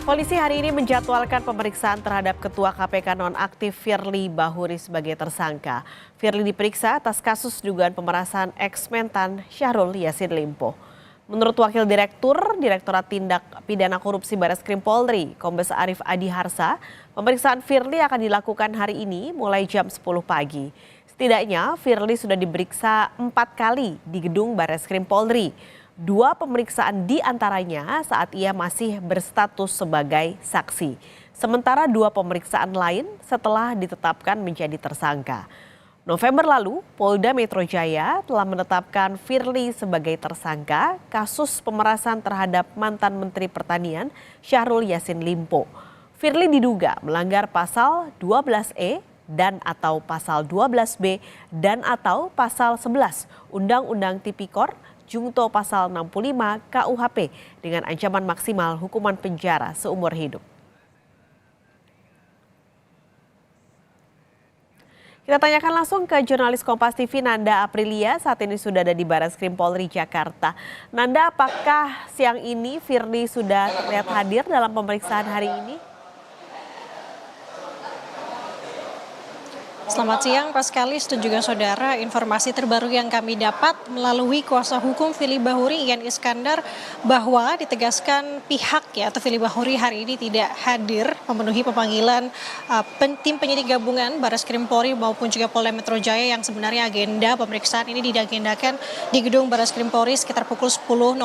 Polisi hari ini menjadwalkan pemeriksaan terhadap Ketua KPK nonaktif Firly Bahuri sebagai tersangka. Firly diperiksa atas kasus dugaan pemerasan eks-mentan Syahrul Yassin Limpo. Menurut Wakil Direktorat Tindak Pidana Korupsi Barreskrim Polri, Kombes Arif Adi Harsa, pemeriksaan Firly akan dilakukan hari ini mulai jam 10 pagi. Setidaknya Firly sudah diperiksa 4 kali di gedung Barreskrim Polri. 2 pemeriksaan diantaranya saat ia masih berstatus sebagai saksi. Sementara 2 pemeriksaan lain setelah ditetapkan menjadi tersangka. November lalu, Polda Metro Jaya telah menetapkan Firly sebagai tersangka kasus pemerasan terhadap mantan Menteri Pertanian Syahrul Yassin Limpo. Firly diduga melanggar pasal 12E dan atau pasal 12B dan atau pasal 11 Undang-Undang Tipikor Jungto pasal 65 KUHP dengan ancaman maksimal hukuman penjara seumur hidup. Kita tanyakan langsung ke jurnalis Kompas TV Nanda Aprilia, saat ini sudah ada di Barreskrim Polri Jakarta. Nanda, apakah siang ini Firly sudah terlihat hadir dalam pemeriksaan hari ini? Selamat siang Pak Skalis dan juga saudara. Informasi terbaru yang kami dapat melalui kuasa hukum Firly Bahuri Ian Iskandar bahwa ditegaskan pihak atau Firly Bahuri hari ini tidak hadir memenuhi pemanggilan tim penyidik gabungan Barreskrim Polri maupun juga Polda Metro Jaya yang sebenarnya agenda pemeriksaan ini diagendakan di gedung Barreskrim Polri sekitar pukul 10.00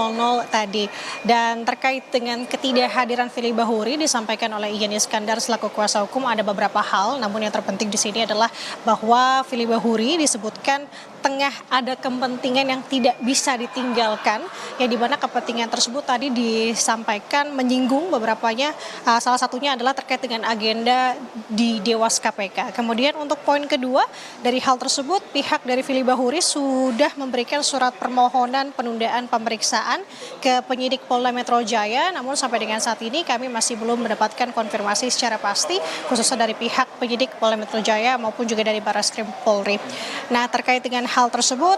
tadi. Dan terkait dengan ketidakhadiran Firly Bahuri disampaikan oleh Ian Iskandar selaku kuasa hukum ada beberapa hal, namun yang terpenting di sini adalah bahwa Firly Bahuri disebutkan tengah ada kepentingan yang tidak bisa ditinggalkan, yang dimana kepentingan tersebut tadi disampaikan menyinggung beberapanya, salah satunya adalah terkait dengan agenda di Dewas KPK. Kemudian untuk poin kedua dari hal tersebut, pihak dari Firly Bahuri sudah memberikan surat permohonan penundaan pemeriksaan ke penyidik Polda Metro Jaya, namun sampai dengan saat ini kami masih belum mendapatkan konfirmasi secara pasti, khususnya dari pihak penyidik Polda Metro Jaya maupun juga dari Barreskrim Polri. Nah, terkait dengan hal tersebut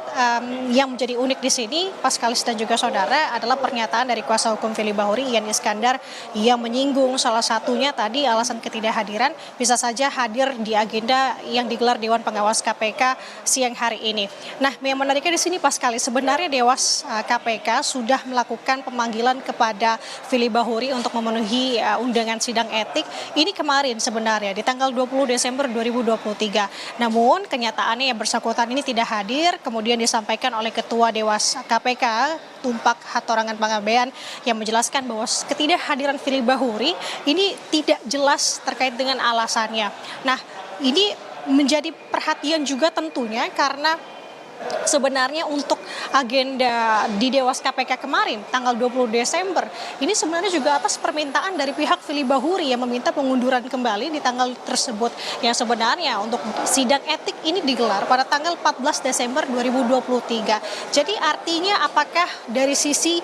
yang menjadi unik di sini, Pak Skalis dan juga saudara, adalah pernyataan dari kuasa hukum Firly Bahuri Ian Iskandar yang menyinggung salah satunya tadi alasan ketidakhadiran bisa saja hadir di agenda yang digelar Dewan Pengawas KPK siang hari ini. Nah, yang menariknya di sini Pak Skalis, sebenarnya Dewas KPK sudah melakukan pemanggilan kepada Firly Bahuri untuk memenuhi undangan sidang etik ini kemarin sebenarnya di tanggal 20 Desember 2023. Namun kenyataannya yang bersangkutan ini tidak hadir, kemudian disampaikan oleh Ketua Dewas KPK Tumpak Hatorangan Panggabean yang menjelaskan bahwa ketidakhadiran Firly Bahuri ini tidak jelas terkait dengan alasannya. Nah, ini menjadi perhatian juga tentunya karena sebenarnya untuk agenda di Dewas KPK kemarin tanggal 20 Desember ini sebenarnya juga atas permintaan dari pihak Firly Bahuri yang meminta pengunduran kembali di tanggal tersebut, yang sebenarnya untuk sidang etik ini digelar pada tanggal 14 Desember 2023. Jadi artinya apakah dari sisi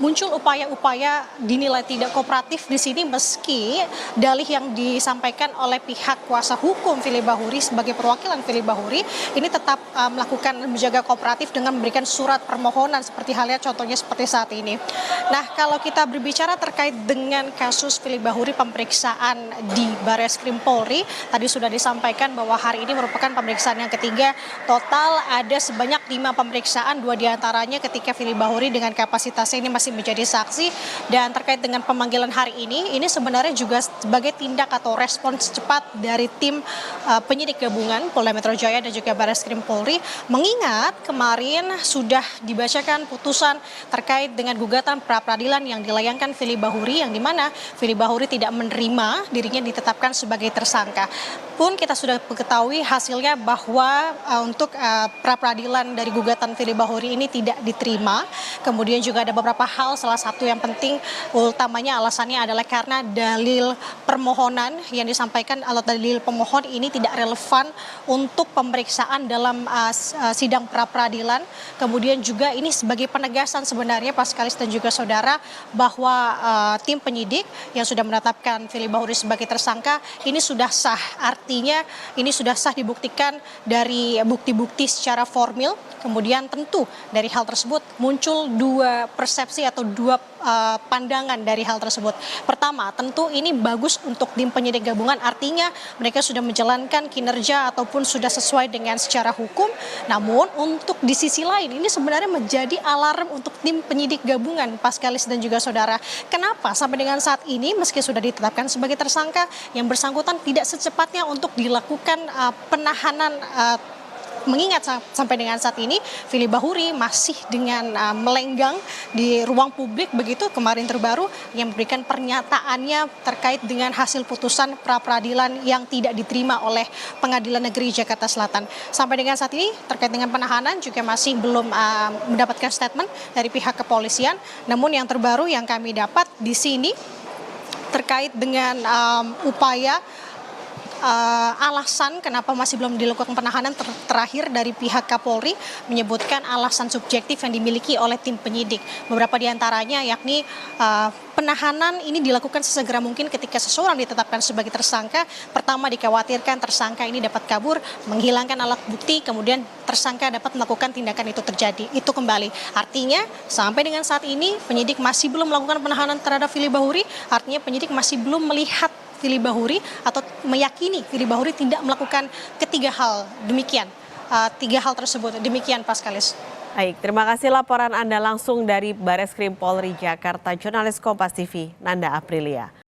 muncul upaya-upaya dinilai tidak kooperatif di sini, meski dalih yang disampaikan oleh pihak kuasa hukum Firly Bahuri sebagai perwakilan Firly Bahuri ini tetap melakukan menjaga kooperatif dengan memberikan surat permohonan seperti halnya contohnya seperti saat ini. Nah, kalau kita berbicara terkait dengan kasus Firly Bahuri pemeriksaan di Barreskrim Polri, tadi sudah disampaikan bahwa hari ini merupakan pemeriksaan yang ketiga. Total ada sebanyak 5 pemeriksaan, 2 diantaranya ketika Firly Bahuri dengan kapasitasnya ini masih menjadi saksi. Dan terkait dengan pemanggilan hari ini sebenarnya juga sebagai tindak atau respons cepat dari tim penyidik gabungan Polda Metro Jaya dan juga Barreskrim Polri, mengingat kemarin sudah dibacakan putusan terkait dengan gugatan pra-peradilan yang dilayangkan Firly Bahuri, yang dimana Firly Bahuri tidak menerima dirinya ditetapkan sebagai tersangka. Pun kita sudah mengetahui hasilnya bahwa untuk pra-peradilan dari gugatan Firly Bahuri ini tidak diterima. Kemudian juga ada beberapa hal, salah satu yang penting utamanya alasannya adalah karena dalil permohonan yang disampaikan atau dalil pemohon ini tidak relevan untuk pemeriksaan dalam sidang pra-peradilan. Kemudian juga ini sebagai penegasan sebenarnya Pak Skalis dan juga saudara bahwa tim penyidik yang sudah menetapkan Firly Bahuri sebagai tersangka ini sudah sah. Artinya ini sudah sah dibuktikan dari bukti-bukti secara formil. Kemudian tentu dari hal tersebut muncul 2 persepsi atau dua pandangan dari hal tersebut. Pertama, tentu ini bagus untuk tim penyidik gabungan, artinya mereka sudah menjalankan kinerja ataupun sudah sesuai dengan secara hukum. Namun untuk di sisi lain ini sebenarnya menjadi alarm untuk tim penyidik gabungan, Paskalis dan juga saudara. Kenapa sampai dengan saat ini meski sudah ditetapkan sebagai tersangka, yang bersangkutan tidak secepatnya untuk dilakukan penahanan, mengingat sampai dengan saat ini Firly Bahuri masih dengan melenggang di ruang publik begitu. Kemarin terbaru yang memberikan pernyataannya terkait dengan hasil putusan pra-peradilan yang tidak diterima oleh Pengadilan Negeri Jakarta Selatan. Sampai dengan saat ini terkait dengan penahanan juga masih belum mendapatkan statement dari pihak kepolisian. Namun yang terbaru yang kami dapat di sini terkait dengan upaya alasan kenapa masih belum dilakukan penahanan terakhir dari pihak Kapolri menyebutkan alasan subjektif yang dimiliki oleh tim penyidik. Beberapa diantaranya yakni penahanan ini dilakukan sesegera mungkin ketika seseorang ditetapkan sebagai tersangka. Pertama, dikhawatirkan tersangka ini dapat kabur, menghilangkan alat bukti, kemudian tersangka dapat melakukan tindakan itu terjadi. Itu kembali. Artinya sampai dengan saat ini penyidik masih belum melakukan penahanan terhadap Firly Bahuri, artinya penyidik masih belum melihat Firly Bahuri atau meyakini Firly Bahuri tidak melakukan ketiga hal demikian. Tiga hal tersebut demikian, Paskalis. Baik, terima kasih laporan Anda langsung dari Bareskrim Polri Jakarta, jurnalis Kompas TV Nanda Aprilia.